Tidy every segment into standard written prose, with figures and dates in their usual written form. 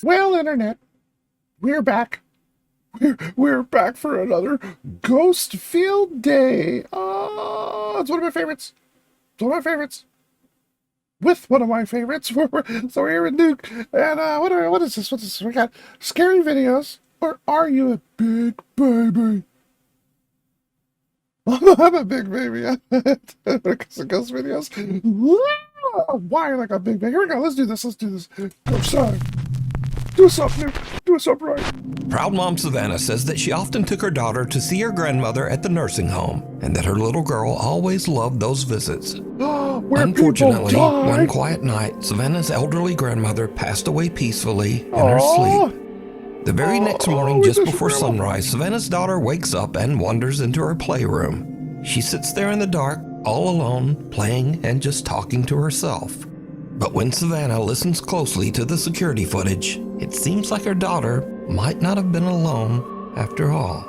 Well, Internet, we're back. We're back for another Ghost Field Day. It's one of my favorites. It's one of my favorites. With one of my favorites. So we're here with Nuke. And what is this? What is this? We got scary videos. Or are you a big baby? I'm a big baby. Because of ghost videos. Why like a big baby? Here we go. Let's do this. Go side. Do something. Do something right. Proud mom Savannah says that she often took her daughter to see her grandmother at the nursing home, and that her little girl always loved those visits. Unfortunately, one quiet night, Savannah's elderly grandmother passed away peacefully in her sleep. The very next morning, just before sunrise, Savannah's daughter wakes up and wanders into her playroom. She sits there in the dark, all alone, playing and just talking to herself. But when Savannah listens closely to the security footage, it seems like her daughter might not have been alone after all.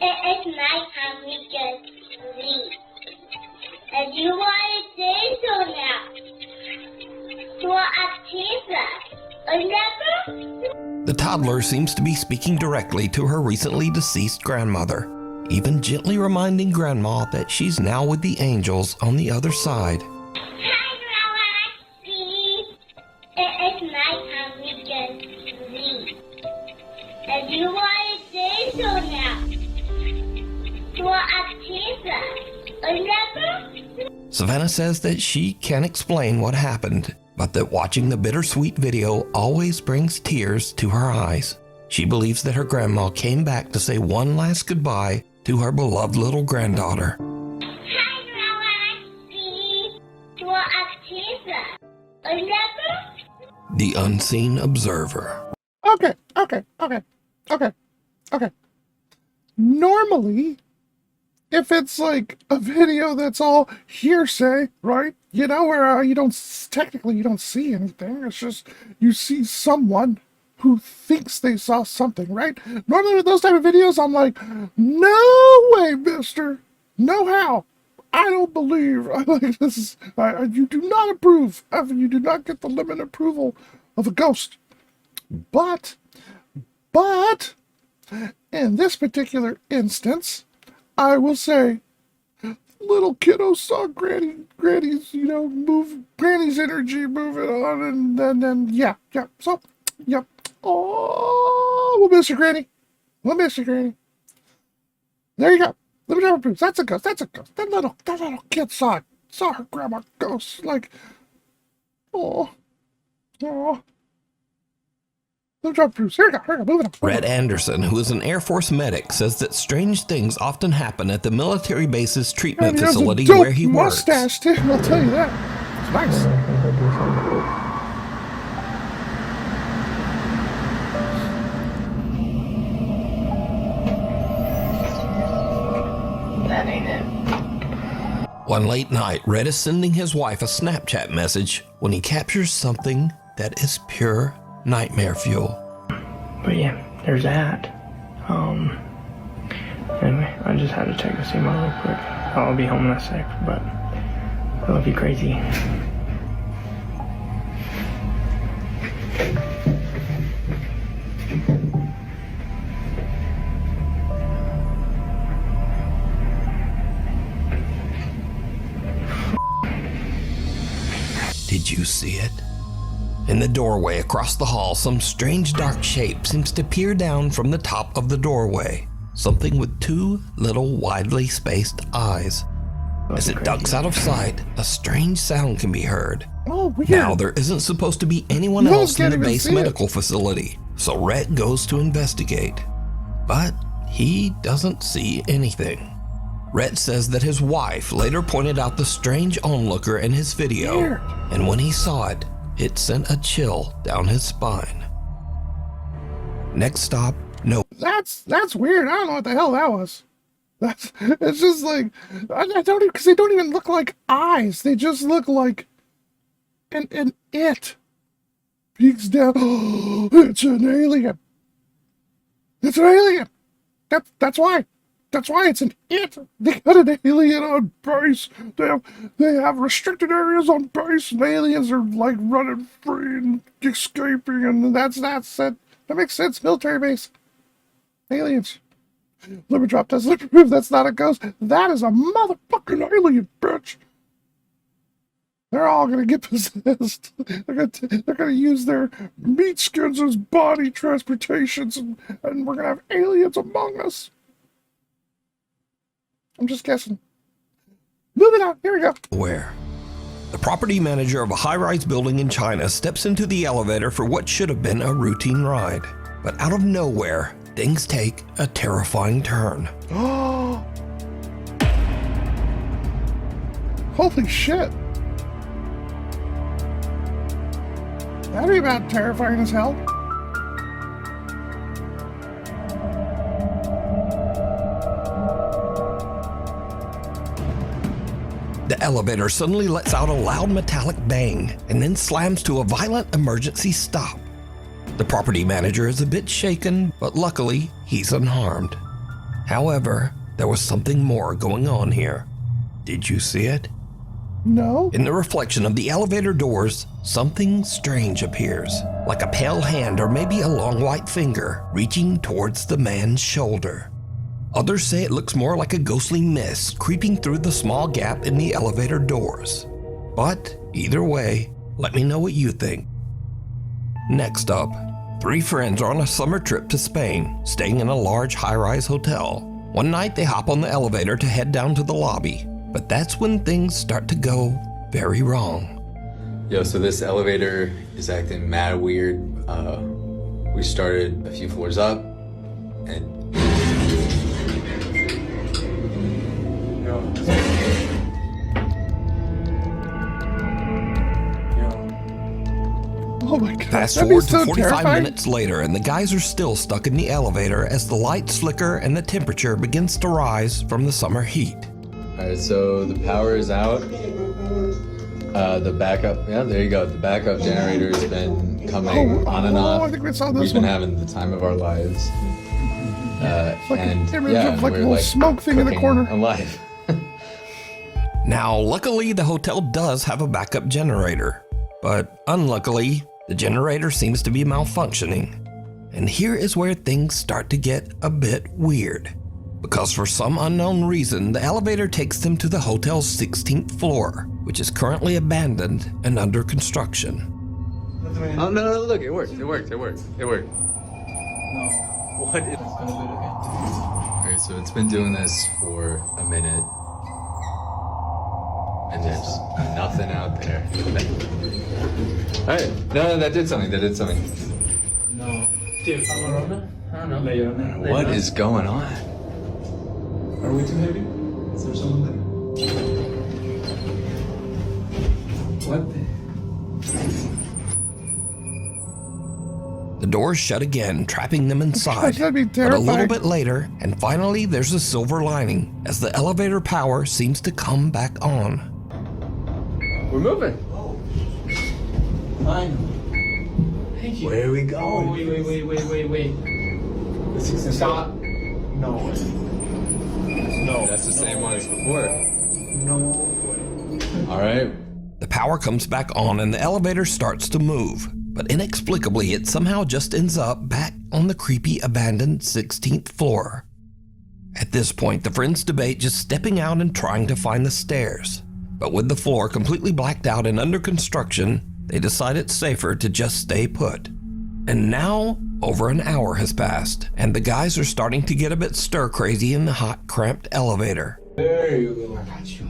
It's nighttime, we just sleep. And you want to say so now. You want a pizza? The toddler seems to be speaking directly to her recently deceased grandmother, even gently reminding Grandma that she's now with the angels on the other side. Hi, Grandma. It's nighttime, we just sleep. And you want to say so now. You want a pizza? Savannah says that she can't explain what happened, but that watching the bittersweet video always brings tears to her eyes. She believes that her grandma came back to say one last goodbye to her beloved little granddaughter. Hi, Grandma. You want a pizza? The unseen observer. Okay. Normally, if it's like a video that's all hearsay, right? You know, where you don't see anything. It's just you see someone who thinks they saw something, right? Normally with those type of videos, I'm like, no way, mister. No how. I don't believe. Like, this is, you do not approve. You do not get the limit approval of a ghost. But, in this particular instance, I will say, little kiddo saw Granny's, Granny's energy moving on, and then, yeah. So, yep. Oh, we'll miss you, Granny. There you go. Let me have proof. That's a ghost. That little kid saw it. Saw her grandma ghost. Like, oh. Let me drop proofs. Here we go. Moving on. Red Anderson, who is an Air Force medic, says that strange things often happen at the military base's treatment facility where he works. Mustache too, I'll tell you that. It's nice. That ain't it. One late night, Red is sending his wife a Snapchat message when he captures something that is pure nightmare fuel. But yeah, there's that. Anyway, I just had to check to see mom real quick. I'll be home in a sec, but I love you crazy. Did you see it? In the doorway across the hall, some strange dark shape seems to peer down from the top of the doorway. Something with two little widely spaced eyes. As it ducks out of sight, a strange sound can be heard. Oh, weird. Now, there isn't supposed to be anyone You else in can't the even base see it. medical facility, so Rhett goes to investigate. But he doesn't see anything. Rhett says that his wife later pointed out the strange onlooker in his video, Weird. and when he saw it, it sent a chill down his spine. Next stop, no. That's weird. I don't know what the hell that was. It's just like, I don't even, because they don't even look like eyes. They just look like an it. Peeks down. Oh, it's an alien. It's an alien. That's why. That's why it's an it. They got an alien on base. They have restricted areas on base, and aliens are like running free and escaping, and that's it. That makes sense. Military base. Aliens. Let me drop test. Let me prove that's not a ghost. That is a motherfucking alien, bitch. They're all gonna get possessed. They're gonna use their meat skins as body transportations, and we're gonna have aliens among us. I'm just guessing. Moving on. Here we go. Where? The property manager of a high-rise building in China steps into the elevator for what should have been a routine ride. But out of nowhere, things take a terrifying turn. Oh! Holy shit. That'd be about terrifying as hell. The elevator suddenly lets out a loud metallic bang and then slams to a violent emergency stop. The property manager is a bit shaken, but luckily he's unharmed. However, there was something more going on here. Did you see it? No. In the reflection of the elevator doors, something strange appears, like a pale hand or maybe a long white finger reaching towards the man's shoulder. Others say it looks more like a ghostly mist creeping through the small gap in the elevator doors. But either way, let me know what you think. Next up, 3 friends are on a summer trip to Spain, staying in a large high-rise hotel. One night they hop on the elevator to head down to the lobby, but that's when things start to go very wrong. Yo, so this elevator is acting mad weird. We started a few floors up, and Oh my god. Fast That'd be forward to so 45 terrifying. minutes later, and the guys are still stuck in the elevator as the lights flicker and the temperature begins to rise from the summer heat. all right, so the power is out. The backup, yeah, there you go. The backup generator has been coming on and off. I think we saw this We've been one. having the time of our lives. It's like and an image yeah, of like a we're little like smoke thing in the cooking corner. alive. Now, luckily, the hotel does have a backup generator, but unluckily, the generator seems to be malfunctioning. And here is where things start to get a bit weird, because for some unknown reason, the elevator takes them to the hotel's 16th floor, which is currently abandoned and under construction. Oh, no, look, it worked. No. What is... Alright, so it's been doing this for a minute. And there's nothing out there. Alright, no, that did something. No. Dude, I don't know. What is going on? Are we too heavy? Is there someone there? What the? The doors shut again, trapping them inside. That'd be But a little terrifying. bit later, and finally there's a silver lining, as the elevator power seems to come back on. We're moving. Fine. Thank you. Where are we Oh, going? wait. Stop. No way. No. That's the same one as before. No way. Alright. The power comes back on and the elevator starts to move, but inexplicably it somehow just ends up back on the creepy abandoned 16th floor. At this point, the friends debate just stepping out and trying to find the stairs. But with the floor completely blacked out and under construction, they decide it's safer to just stay put. And now, over an hour has passed, and the guys are starting to get a bit stir-crazy in the hot, cramped elevator. There you go. I got you.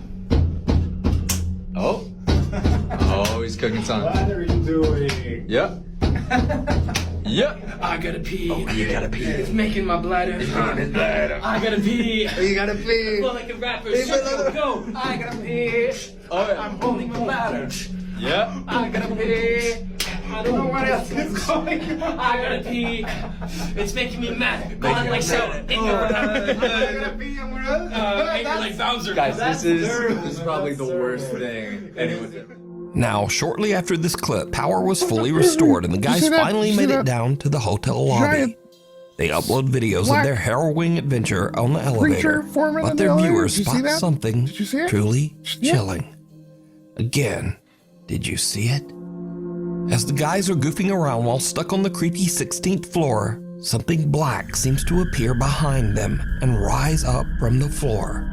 cooking song. What are you doing? Yep. Yep. I gotta pee. Oh, you gotta pee. It's making my bladder. I gotta pee. You gotta pee. I feel like a rapper. Go. I gotta pee. Oh, yeah. I'm holding my bladder. Yep. I gotta pee. I don't know what else is going on. I gotta pee. It's making me mad. Go on like so. I gotta pee. Angry like Bowser. Guys, this is probably the worst thing anyone's ever. Now, shortly after this clip, power was fully restored and the guys finally made it down to the hotel lobby. They upload videos of their harrowing adventure on the elevator, but their viewers spot something truly chilling. Again, did you see it? As the guys are goofing around while stuck on the creepy 16th floor, something black seems to appear behind them and rise up from the floor.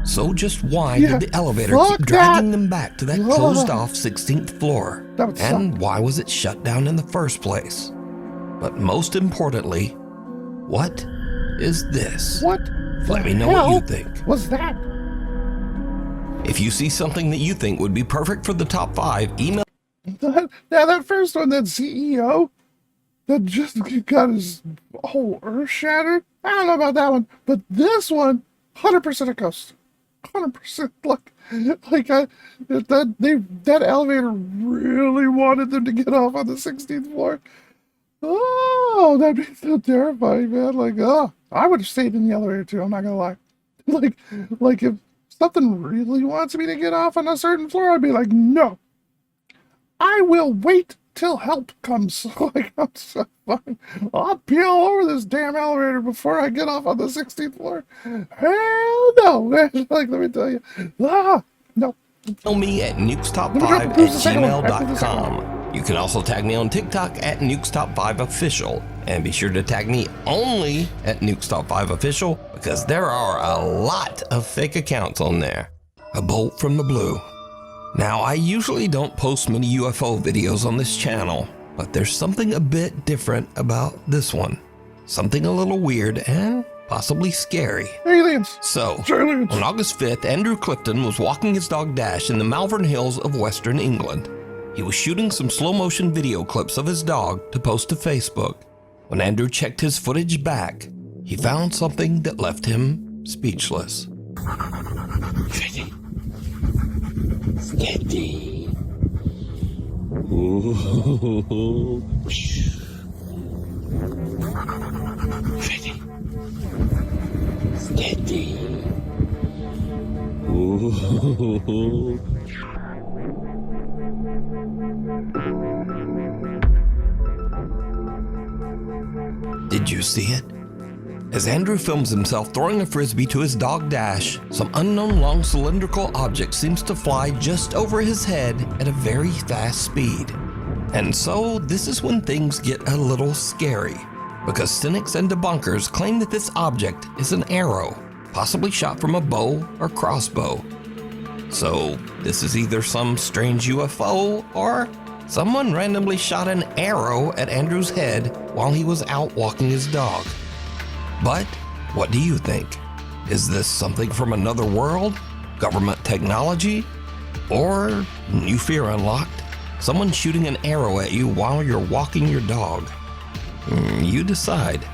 So just why did the elevator keep dragging them back to that closed-off 16th floor? And why was it shut down in the first place? But most importantly, what is this? What? Let me know what you think. What's that? If you see something that you think would be perfect for the top 5, email. Now that first one, that CEO that just got his whole earth shattered. I don't know about that one, but this one, 100% a ghost. 100%. That elevator really wanted them to get off on the 16th floor. Oh, that'd be so terrifying, man. I would have stayed in the elevator too. I'm not gonna lie. Like if something really wants me to get off on a certain floor, I'd be like, no. I will wait till help comes. I'm so fine. I'll pee all over this damn elevator before I get off on the 16th floor. Hell no, man. Let me tell you. No. Email me at nukestop5@gmail.com. You can also tag me on TikTok at nukestop5official. And be sure to tag me only at nukestop5official because there are a lot of fake accounts on there. A bolt from the blue. Now, I usually don't post many UFO videos on this channel, but there's something a bit different about this one. Something a little weird and possibly scary. Aliens. So, Aliens. on August 5th, Andrew Clifton was walking his dog Dash in the Malvern Hills of Western England. He was shooting some slow-motion video clips of his dog to post to Facebook. When Andrew checked his footage back, he found something that left him speechless. Steady. Ooh. Steady. Steady. Ooh. Did you see it? As Andrew films himself throwing a frisbee to his dog Dash, some unknown long cylindrical object seems to fly just over his head at a very fast speed. And so this is when things get a little scary, because cynics and debunkers claim that this object is an arrow, possibly shot from a bow or crossbow. So this is either some strange UFO or someone randomly shot an arrow at Andrew's head while he was out walking his dog. But what do you think? Is this something from another world? Government technology? Or, new fear unlocked, someone shooting an arrow at you while you're walking your dog? You decide.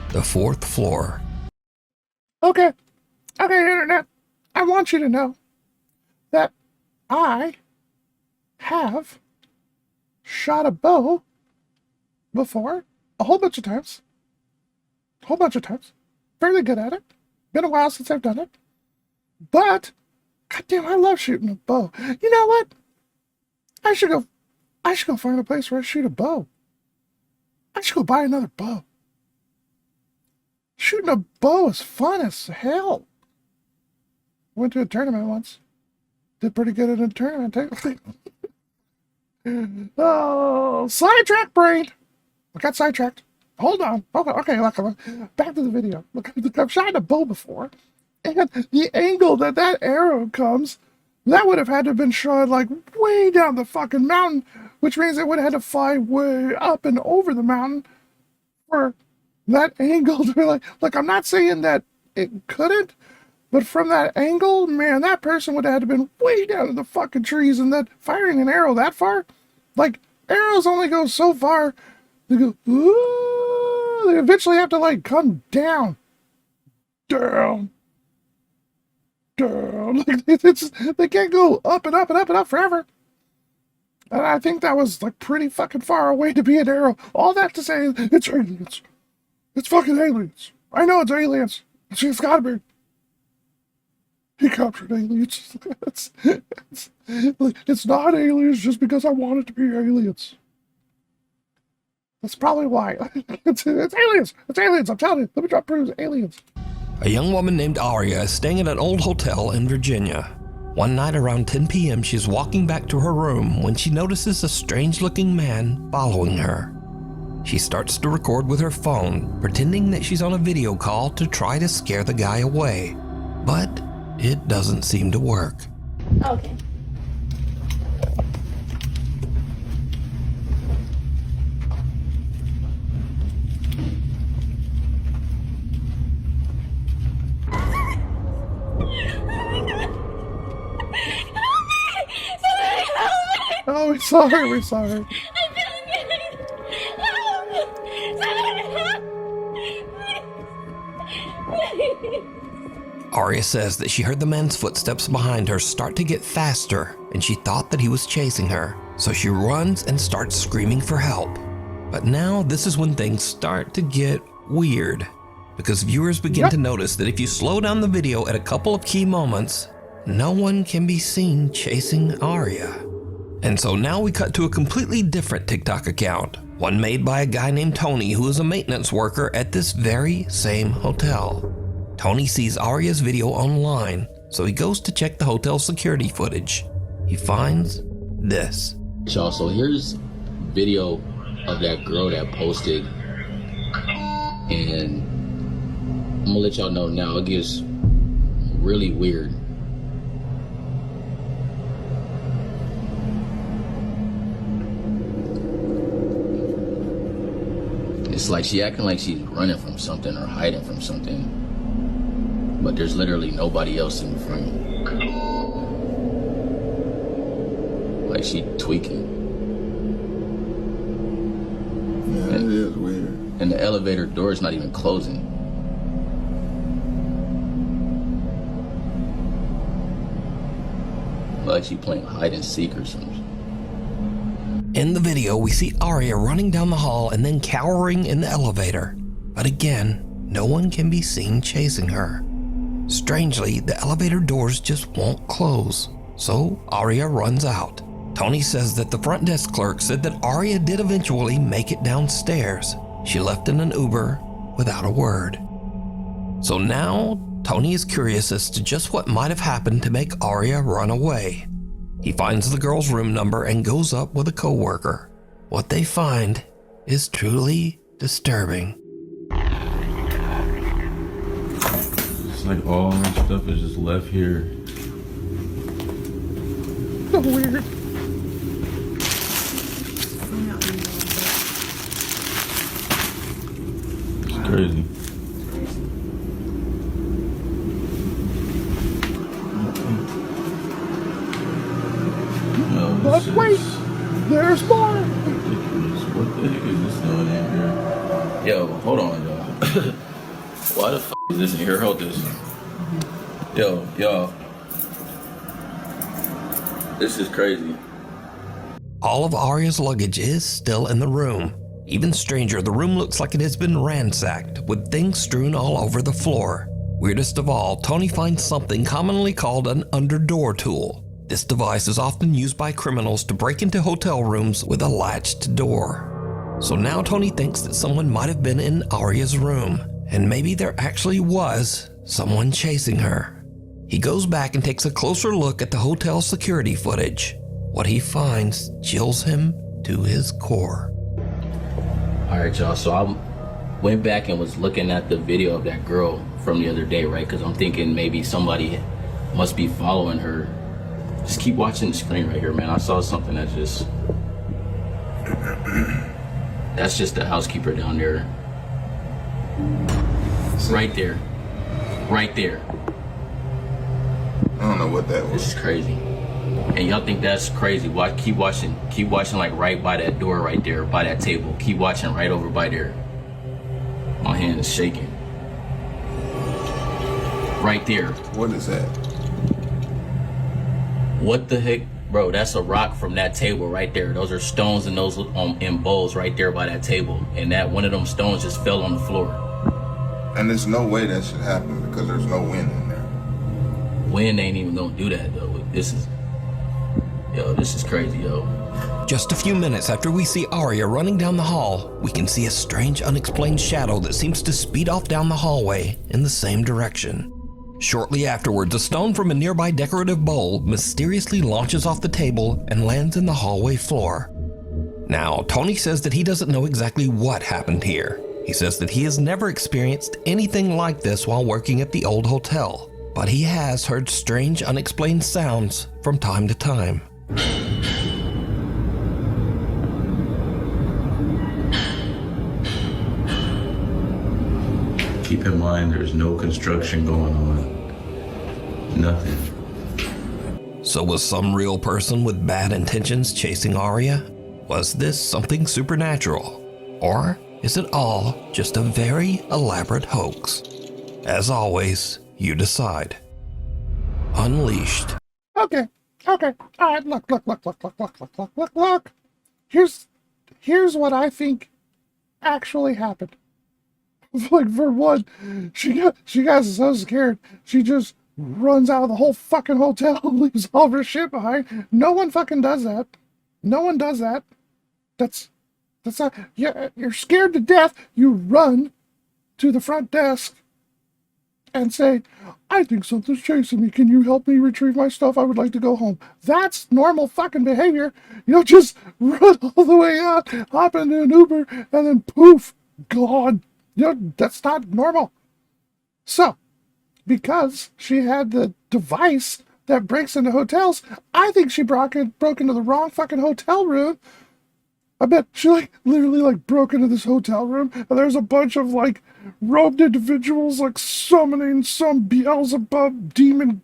The 4th floor. Okay, Internet. I want you to know that I have shot a bow before a whole bunch of times. Fairly good at it. Been a while since I've done it. But, goddamn, I love shooting a bow. You know what? I should go find a place where I shoot a bow. I should go buy another bow. Shooting a bow is fun as hell. Went to a tournament once. Did pretty good at a tournament. Oh, sidetrack brain. I got sidetracked. Hold on. Okay, look, back to the video. Look, I've shot a bow before, and the angle that arrow comes, that would have had to have been shot like way down the fucking mountain, which means it would have had to fly way up and over the mountain for that angle to be like, I'm not saying that it couldn't, But from that angle, man, that person would have had to been way down in the fucking trees, and then firing an arrow that far? Like, arrows only go so far. They go, ooh, they eventually have to, like, come down. Down. Down. Like, they can't go up and up and up and up forever. And I think that was, like, pretty fucking far away to be an arrow. All that to say, it's aliens. It's fucking aliens. I know it's aliens. It's gotta be. He captured aliens. It's not aliens just because I want it to be aliens. That's probably why. It's aliens. It's aliens. I'm telling you. Let me drop proofs. Aliens. A young woman named Aria is staying at an old hotel in Virginia. One night around 10 p.m., she's walking back to her room when she notices a strange-looking man following her. She starts to record with her phone, pretending that she's on a video call to try to scare the guy away. But it doesn't seem to work. Okay. Oh, we saw her. We saw her. Aria says that she heard the man's footsteps behind her start to get faster, and she thought that he was chasing her. So she runs and starts screaming for help. But now this is when things start to get weird, because viewers begin to notice that if you slow down the video at a couple of key moments, no one can be seen chasing Aria. And so now we cut to a completely different TikTok account, one made by a guy named Tony who is a maintenance worker at this very same hotel. Tony sees Aria's video online, so he goes to check the hotel security footage. He finds this. Y'all, so here's video of that girl that posted, and I'm gonna let y'all know now, it gets really weird. It's like she acting like she's running from something or hiding from something, but there's literally nobody else in the frame. Like she tweaking. Yeah, it is weird. And the elevator door is not even closing. Like she playing hide and seek or something. In the video, we see Aria running down the hall and then cowering in the elevator. But again, no one can be seen chasing her. Strangely, the elevator doors just won't close, so Aria runs out. Tony says that the front desk clerk said that Aria did eventually make it downstairs. She left in an Uber without a word. So now, Tony is curious as to just what might have happened to make Aria run away. He finds the girl's room number and goes up with a coworker. What they find is truly disturbing. It's like all my stuff is just left here. So weird. It's crazy. But wait, there's more. What the heck is this doing in here? Yo, hold on, y'all. Why the f is this in here? Hold this. Yo, y'all. This is crazy. All of Aria's luggage is still in the room. Even stranger, the room looks like it has been ransacked, with things strewn all over the floor. Weirdest of all, Tony finds something commonly called an underdoor tool. This device is often used by criminals to break into hotel rooms with a latched door. So now Tony thinks that someone might have been in Aria's room, and maybe there actually was someone chasing her. He goes back and takes a closer look at the hotel security footage. What he finds chills him to his core. Alright, y'all, so I went back and was looking at the video of that girl from the other day, right? Because I'm thinking maybe somebody must be following her. Just keep watching the screen right here, man. I saw something that just... That's just the housekeeper down there. Right there. Right there. I don't know what that was. This is crazy. And y'all think that's crazy? Watch, keep watching like right by that door right there, by that table. Keep watching right over by there. My hand is shaking. Right there. What is that? What the heck? Bro, that's a rock from that table right there. Those are stones and those in bowls right there by that table. And that one of them stones just fell on the floor. And there's no way that should happen because there's no wind in there. Wind ain't even gonna do that though. This is crazy, yo. Just a few minutes after we see Arya running down the hall, we can see a strange unexplained shadow that seems to speed off down the hallway in the same direction. Shortly afterwards, a stone from a nearby decorative bowl mysteriously launches off the table and lands in the hallway floor. Now, Tony says that he doesn't know exactly what happened here. He says that he has never experienced anything like this while working at the old hotel, but he has heard strange unexplained sounds from time to time. Keep in mind, there's no construction going on. Nothing. So was some real person with bad intentions chasing Arya? Was this something supernatural? Or is it all just a very elaborate hoax? As always, you decide. Unleashed. Okay. All right, look. Here's what I think actually happened. Like, for one, she got so scared, she just runs out of the whole fucking hotel and leaves all of her shit behind. No one fucking does that. No one does that. That's not, you're scared to death. You run to the front desk and say, I think something's chasing me. Can you help me retrieve my stuff? I would like to go home. That's normal fucking behavior. You don't just run all the way out, hop into an Uber, and then poof, gone. That's not normal. So, because she had the device that breaks into hotels, I think she broke into the wrong fucking hotel room. I bet she literally broke into this hotel room and there's a bunch of robed individuals summoning some Beelzebub demon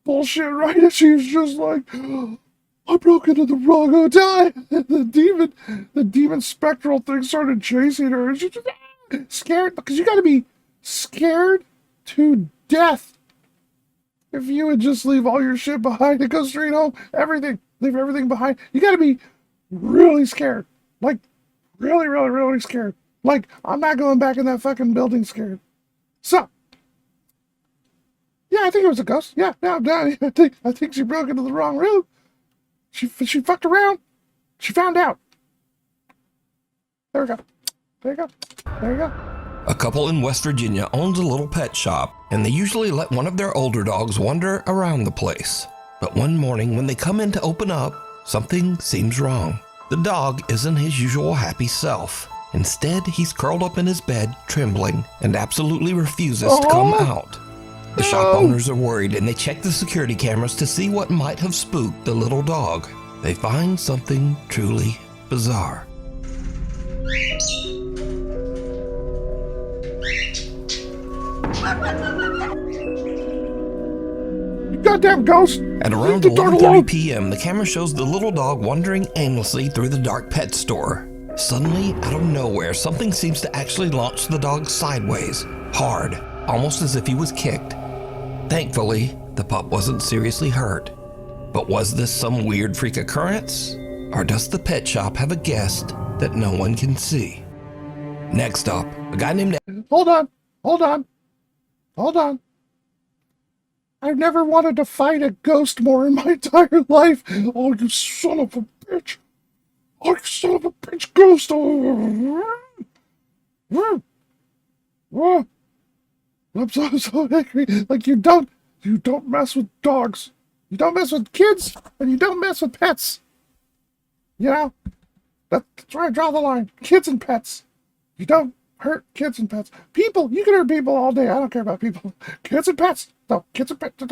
bullshit, right? And she was just like, I broke into the wrong hotel. The demon spectral thing started chasing her and she just scared, because you gotta be scared to death if you would just leave all your shit behind and go straight home. Leave everything behind. You gotta be really scared. Really, really, really scared. I'm not going back in that fucking building scared. So, yeah, I think it was a ghost. Yeah, I think she broke into the wrong room. She fucked around. She found out. There we go. A couple in West Virginia owns a little pet shop, and they usually let one of their older dogs wander around the place. But one morning when they come in to open up, something seems wrong. The dog isn't his usual happy self. Instead, he's curled up in his bed, trembling, and absolutely refuses to come out. The shop owners are worried, and they check the security cameras to see what might have spooked the little dog. They find something truly bizarre. You goddamn ghost! At around 11:30 p.m., the camera shows the little dog wandering aimlessly through the dark pet store. Suddenly, out of nowhere, something seems to actually launch the dog sideways, hard, almost as if he was kicked. Thankfully, the pup wasn't seriously hurt. But was this some weird freak occurrence? Or does the pet shop have a guest that no one can see? Next up, a guy named... Hold on. I've never wanted to fight a ghost more in my entire life. Oh, you son of a bitch. Ghost. I'm so angry. You don't mess with dogs. You don't mess with kids, and you don't mess with pets. That's where I draw the line. Kids and pets. You don't hurt kids and pets. People, you can hurt people all day. I don't care about people. Kids and pets. No, kids and pets.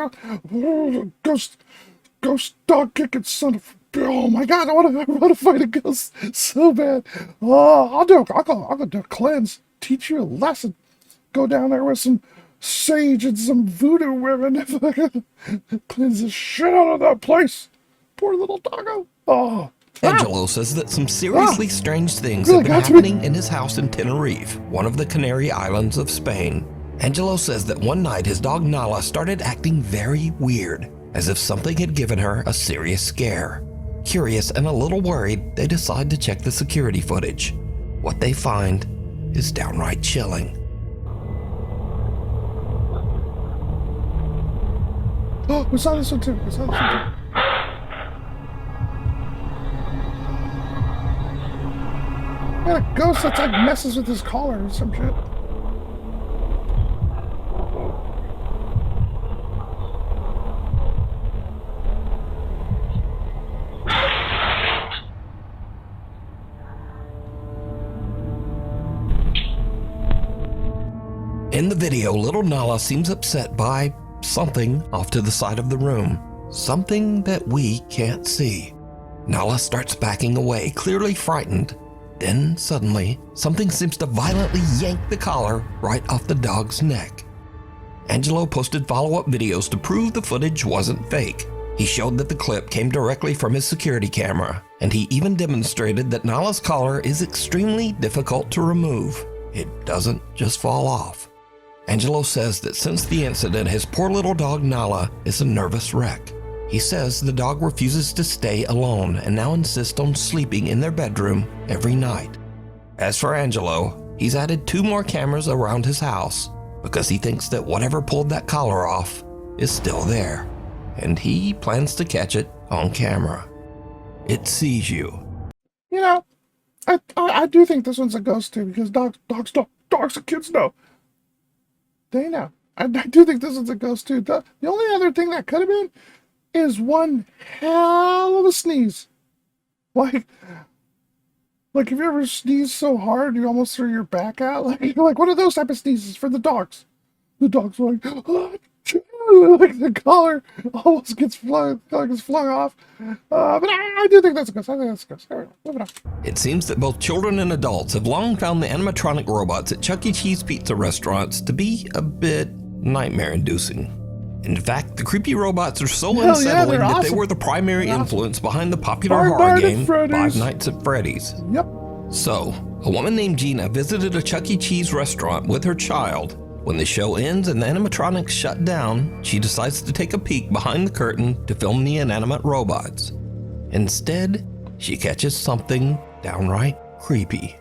Oh, ghost dog kicking son of... Oh my god, I want to fight a ghost so bad. Oh, I'll go do a cleanse. Teach you a lesson. Go down there with some sage and some voodoo women if I could cleanse the shit out of that place. Poor little doggo. Oh. Angelo says that some seriously strange things Really have been got to happening in his house in Tenerife, one of the Canary Islands of Spain. Angelo says that one night his dog Nala started acting very weird, as if something had given her a serious scare. Curious and a little worried, they decide to check the security footage. What they find is downright chilling. Oh, we saw this one too. Got a ghost that's like messes with his collar or some shit. In the video, little Nala seems upset by something off to the side of the room. Something that we can't see. Nala starts backing away, clearly frightened. Then, suddenly, something seems to violently yank the collar right off the dog's neck. Angelo posted follow-up videos to prove the footage wasn't fake. He showed that the clip came directly from his security camera, and he even demonstrated that Nala's collar is extremely difficult to remove. It doesn't just fall off. Angelo says that since the incident, his poor little dog Nala is a nervous wreck. He says the dog refuses to stay alone and now insists on sleeping in their bedroom every night. As for Angelo, he's added 2 more cameras around his house because he thinks that whatever pulled that collar off is still there, and he plans to catch it on camera. It sees you. You know, I do think this one's a ghost too, because dogs and kids know. They know. I do think this one's a ghost too. The only other thing that could have been is one hell of a sneeze. Like if you ever sneeze so hard you almost threw your back out. Like one of those type of sneezes for the dogs. The dog's like, oh, like the collar almost gets flung off. But I do think that's a ghost. I think that's a ghost. All right, moving on. It seems that both children and adults have long found the animatronic robots at Chuck E. Cheese pizza restaurants to be a bit nightmare-inducing. In fact, the creepy robots are so unsettling that they were the primary influence behind the popular horror game Five Nights at Freddy's. Yep. So, a woman named Gina visited a Chuck E. Cheese restaurant with her child. When the show ends and the animatronics shut down, she decides to take a peek behind the curtain to film the inanimate robots. Instead, she catches something downright creepy.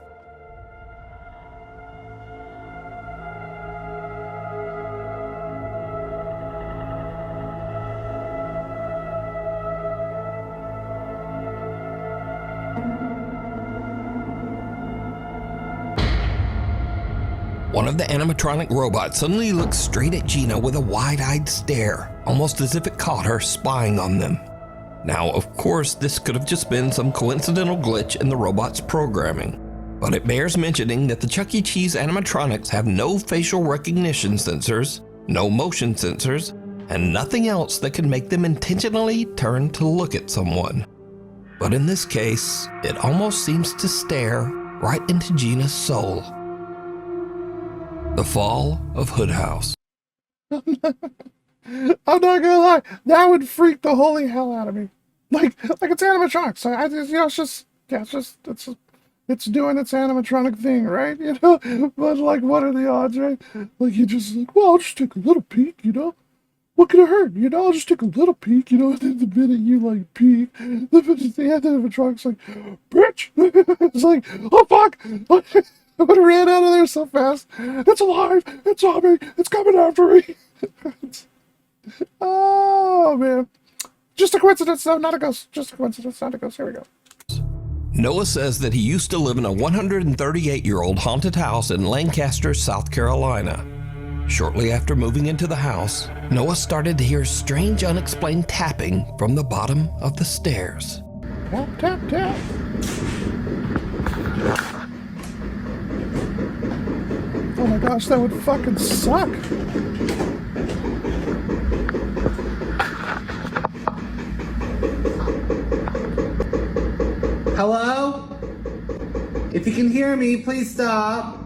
One of the animatronic robots suddenly looks straight at Gina with a wide-eyed stare, almost as if it caught her spying on them. Now, of course, this could have just been some coincidental glitch in the robot's programming, but it bears mentioning that the Chuck E. Cheese animatronics have no facial recognition sensors, no motion sensors, and nothing else that can make them intentionally turn to look at someone. But in this case, it almost seems to stare right into Gina's soul. The Fall of Hood House. I'm not gonna lie, that would freak the holy hell out of me. Like it's animatronics. I just, it's doing its animatronic thing, right? You know, but like, what are the odds, right? Like you just like, well, I'll just take a little peek, you know. What could it hurt? You know, I'll just take a little peek, you know. And then the minute you like peek, the animatronic's like, bitch. It's like, oh fuck. I would have ran out of there so fast. It's alive. It's on me. It's coming after me. Oh, man. Just a coincidence, though, not a ghost. Just a coincidence, not a ghost. Here we go. Noah says that he used to live in a 138-year-old haunted house in Lancaster, South Carolina. Shortly after moving into the house, Noah started to hear strange, unexplained tapping from the bottom of the stairs. Tap, tap, tap. Oh my gosh, that would fucking suck. Hello? If you can hear me, please stop.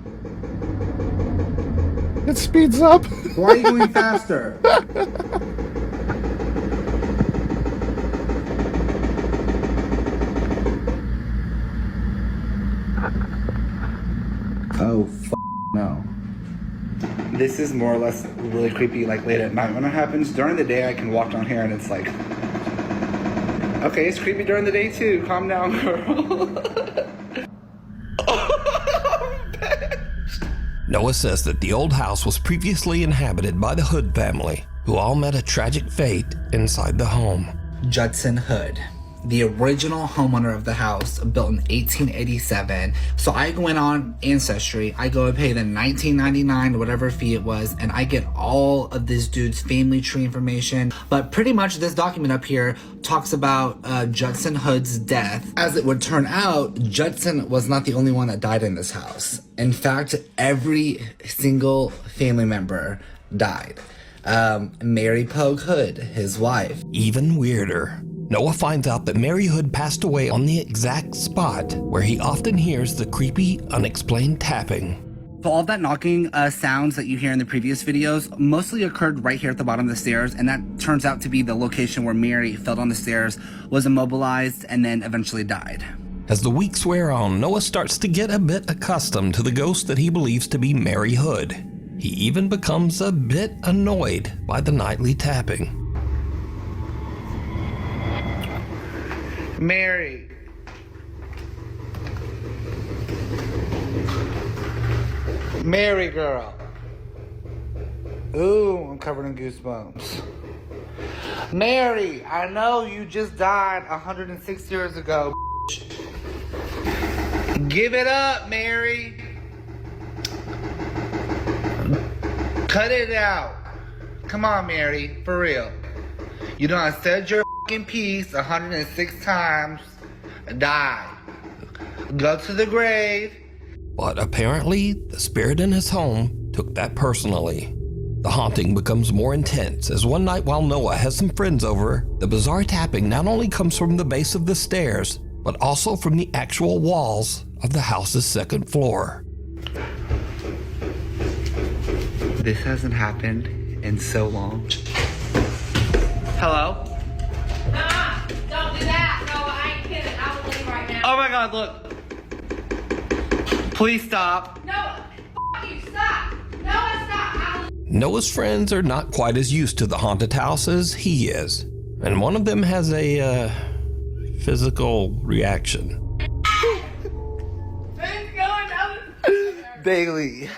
It speeds up. Why are you going faster? Oh, no. This is more or less really creepy, like late at night when it happens. During the day, I can walk down here and it's like, okay, it's creepy during the day too. Calm down, girl. Noah says that the old house was previously inhabited by the Hood family, who all met a tragic fate inside the home. Judson Hood, the original homeowner of the house, built in 1887. So I go in on Ancestry, I go and pay the $19.99 whatever fee it was, and I get all of this dude's family tree information. But pretty much this document up here talks about Judson Hood's death. As it would turn out, Judson was not the only one that died in this house. In fact, every single family member died. Mary Pogue Hood, his wife. Even weirder, Noah finds out that Mary Hood passed away on the exact spot where he often hears the creepy, unexplained tapping. So all that knocking sounds that you hear in the previous videos mostly occurred right here at the bottom of the stairs, and that turns out to be the location where Mary fell down the stairs, was immobilized, and then eventually died. As the weeks wear on, Noah starts to get a bit accustomed to the ghost that he believes to be Mary Hood. He even becomes a bit annoyed by the nightly tapping. Mary. Mary girl. Ooh, I'm covered in goosebumps. Mary, I know you just died 106 years ago. Give it up, Mary. Cut it out. Come on, Mary, for real. You done said your fucking piece 106 times. Die. Go to the grave. But apparently, the spirit in his home took that personally. The haunting becomes more intense as one night while Noah has some friends over, the bizarre tapping not only comes from the base of the stairs, but also from the actual walls of the house's second floor. This hasn't happened in so long. Hello? Don't do that. No, I ain't kidding. I will leave right now. Oh my god, look. Please stop. No, f you, stop. No, stop. Noah's friends are not quite as used to the haunted house as he is, and one of them has a physical reaction. Who's going down? Bailey.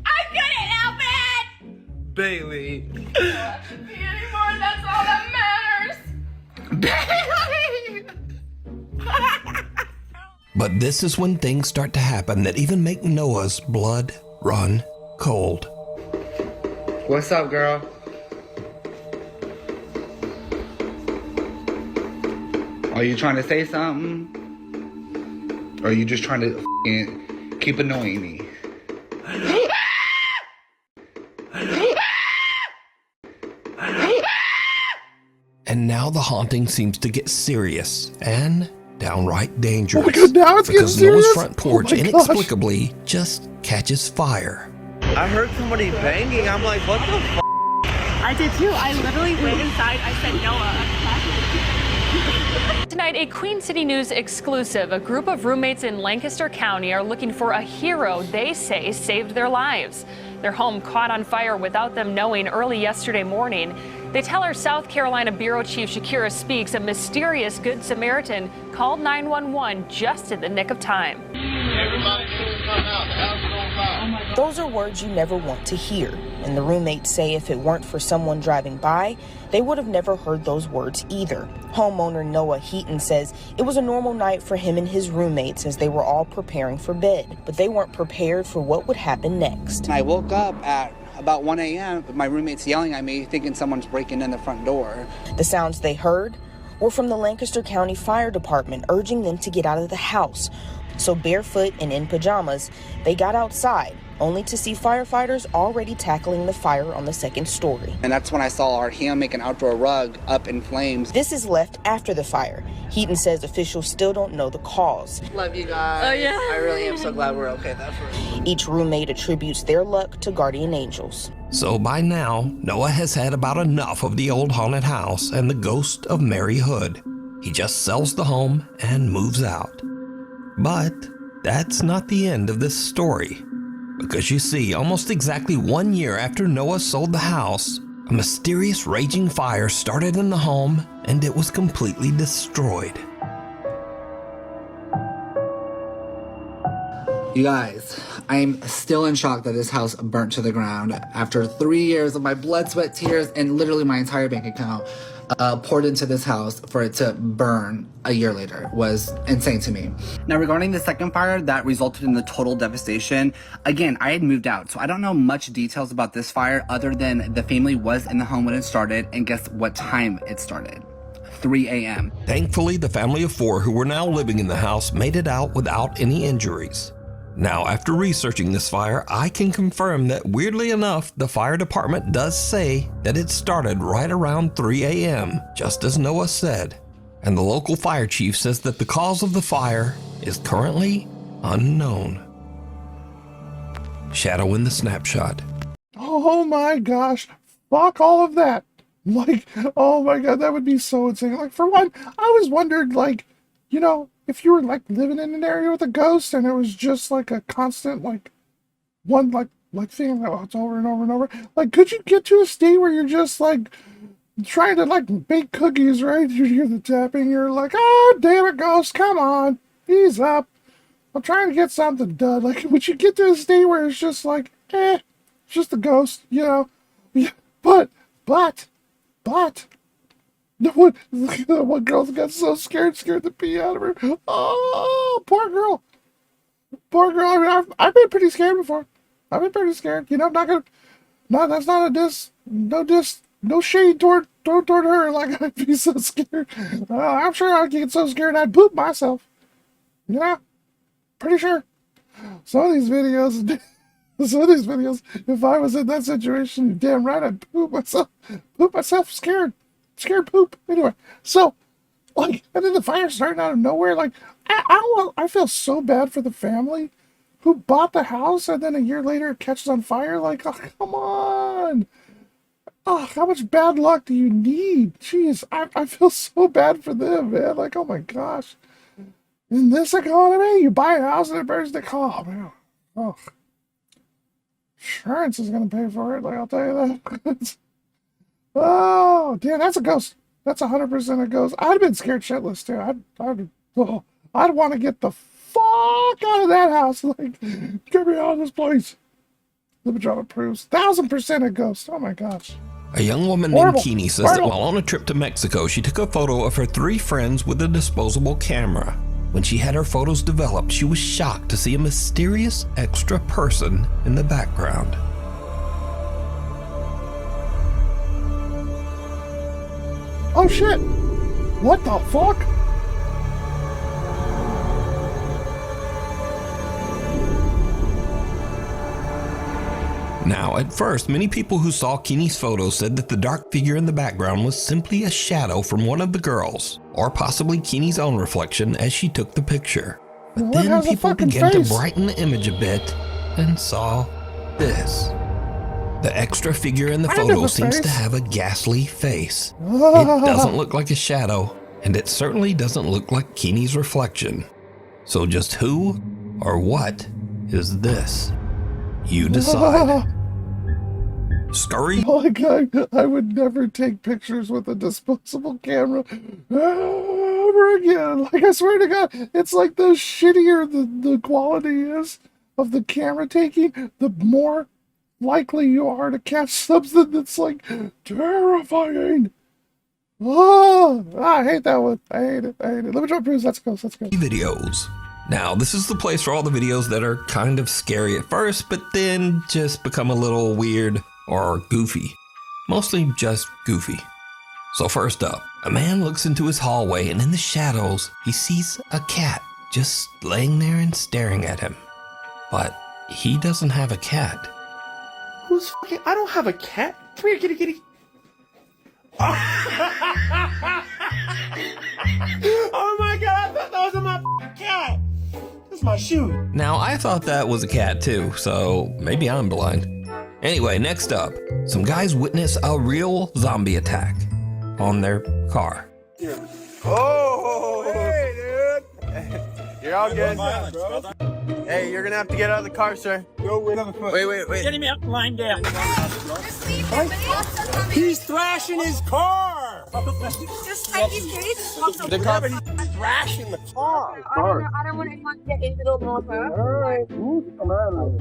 I couldn't help it! Bailey. I don't have to be anymore, that's all that matters! Bailey! But this is when things start to happen that even make Noah's blood run cold. What's up, girl? Are you trying to say something? Or are you just trying to keep annoying me? And now the haunting seems to get serious and downright dangerous. Oh my god, now it's getting because serious? Noah's front porch Oh my inexplicably just catches fire. I heard somebody banging. I'm like, what the f? I did too. I literally went inside. I said, Noah. Tonight, a Queen City News exclusive. A group of roommates in Lancaster County are looking for a hero they say saved their lives. Their home caught on fire without them knowing early yesterday morning. They tell our South Carolina Bureau Chief Shakira Speaks a mysterious Good Samaritan called 911 just in the nick of time. Everybody please come out. The house is on fire. Those are words you never want to hear. And the roommates say if it weren't for someone driving by, they would have never heard those words either. Homeowner Noah Heaton says it was a normal night for him and his roommates as they were all preparing for bed, but they weren't prepared for what would happen next. I woke up at about 1 a.m. with my roommates yelling at me, thinking someone's breaking in the front door. The sounds they heard were from the Lancaster County Fire Department urging them to get out of the house. So barefoot and in pajamas, they got outside only to see firefighters already tackling the fire on the second story. And that's when I saw our hammock and outdoor rug up in flames. This is left after the fire. Heaton says officials still don't know the cause. Love you guys. Oh, yeah. I really am so glad we're okay. That's for Each roommate attributes their luck to guardian angels. So by now, Noah has had about enough of the old haunted house and the ghost of Mary Hood. He just sells the home and moves out. But that's not the end of this story. Because you see, almost exactly 1 year after Noah sold the house, a mysterious raging fire started in the home and it was completely destroyed. You guys, I'm still in shock that this house burnt to the ground after 3 years of my blood, sweat, tears, and literally my entire bank account poured into this house. For it to burn a year later was insane to me. Now, regarding the second fire that resulted in the total devastation, again, I had moved out, so I don't know much details about this fire other than the family was in the home when it started, and guess what time it started? 3 a.m. Thankfully, the family of 4 who were now living in the house made it out without any injuries. Now, after researching this fire, I can confirm that weirdly enough, the fire department does say that it started right around 3 a.m., just as Noah said. And the local fire chief says that the cause of the fire is currently unknown. Shadow in the snapshot. Oh my gosh, fuck all of that. Like, oh my god, that would be so insane. Like, for one, I always wondered, like, you know, if you were like living in an area with a ghost and it was just like a constant, like, one, like thing, oh, it's over and over and over. Like, could you get to a state where you're just like trying to like bake cookies, right? You hear the tapping, you're like, oh, damn it, ghost, come on, ease up. I'm trying to get something done. Like, would you get to a state where it's just like, it's just a ghost, you know? Yeah, but, the one girl got so scared the pee out of her. Oh, poor girl. Poor girl. I mean, I've been pretty scared before. I've been pretty scared. You know, I'm not gonna, no, that's not a diss. No shade toward her. Like, I'd be so scared. I'm sure I'd get so scared I'd poop myself. You know? Pretty sure. Some of these videos, if I was in that situation, damn right I'd poop myself scared poop. Anyway, so, like, and then the fire starting out of nowhere. Like, I feel so bad for the family who bought the house and then a year later it catches on fire. Like, oh, come on. Oh, how much bad luck do you need? Jeez, I feel so bad for them, man. Like, oh my gosh. In this economy, you buy a house and it burns the car. Oh, man. Oh. Insurance is going to pay for it, like, I'll tell you that. Oh, damn, that's a ghost. That's 100% a ghost. I'd have been scared shitless, too. I'd want to get the fuck out of that house. Like, get me out of this place. Let me drop it proofs. 1000% a ghost. Oh, my gosh. A young woman named Keeney says that while on a trip to Mexico, she took a photo of her 3 friends with a disposable camera. When she had her photos developed, she was shocked to see a mysterious extra person in the background. Oh shit! What the fuck? Now, at first, many people who saw Keeney's photo said that the dark figure in the background was simply a shadow from one of the girls, or possibly Keeney's own reflection as she took the picture. But then people began to brighten the image a bit and saw this. The extra figure in the photo seems to have a ghastly face. It doesn't look like a shadow, and it certainly doesn't look like Keeney's reflection. So just who or what is this? You decide. Scurry? Oh my god, I would never take pictures with a disposable camera ever again. Like, I swear to god, it's like the shittier the quality is of the camera taking, the more likely you are to catch something that's like terrifying. Oh, I hate that one. I hate it. Let me try to prove. Let's go. Videos. Now, this is the place for all the videos that are kind of scary at first, but then just become a little weird or goofy. Mostly just goofy. So first up, a man looks into his hallway and in the shadows, he sees a cat just laying there and staring at him. But he doesn't have a cat. Who's fucking? I don't have a cat. Come here, kitty, kitty. Oh my god, I thought that was my cat. That's my shoe. Now, I thought that was a cat too, so maybe I'm blind. Anyway, next up, some guys witness a real zombie attack on their car. Oh, hey, dude. You're all good. Hey, you're gonna have to get out of the car, sir. Wait. Get him out, lying down. He's thrashing his car. Just take his keys. The car. He's thrashing the car. I don't want anyone to get into the water. Alright.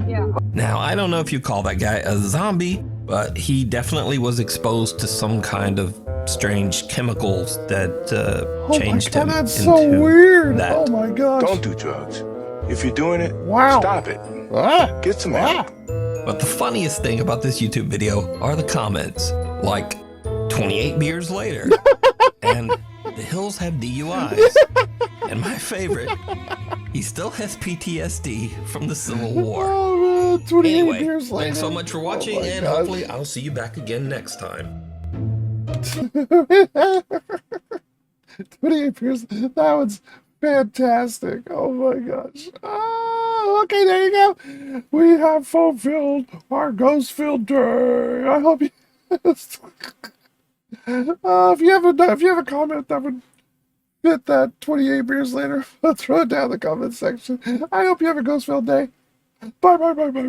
Yeah. Now, I don't know if you call that guy a zombie, but he definitely was exposed to some kind of strange chemicals that changed him that's into so weird. that. Oh my gosh. Don't do drugs. If you're doing it, wow. Stop it. Get some help. But the funniest thing about this YouTube video are the comments, like 28 beers later, and the Hills have DUIs, and my favorite, he still has PTSD from the Civil War. Oh, man, 28 anyway, years later. thanks so much for watching, and gosh. hopefully I'll see you back again next time. 28 years. That was fantastic. Oh my gosh. Oh, okay, there you go. We have fulfilled our ghost filter. I hope you. If you have a comment that would fit that 28 beers later, throw it down in the comment section. I hope you have a ghost filled day. Bye.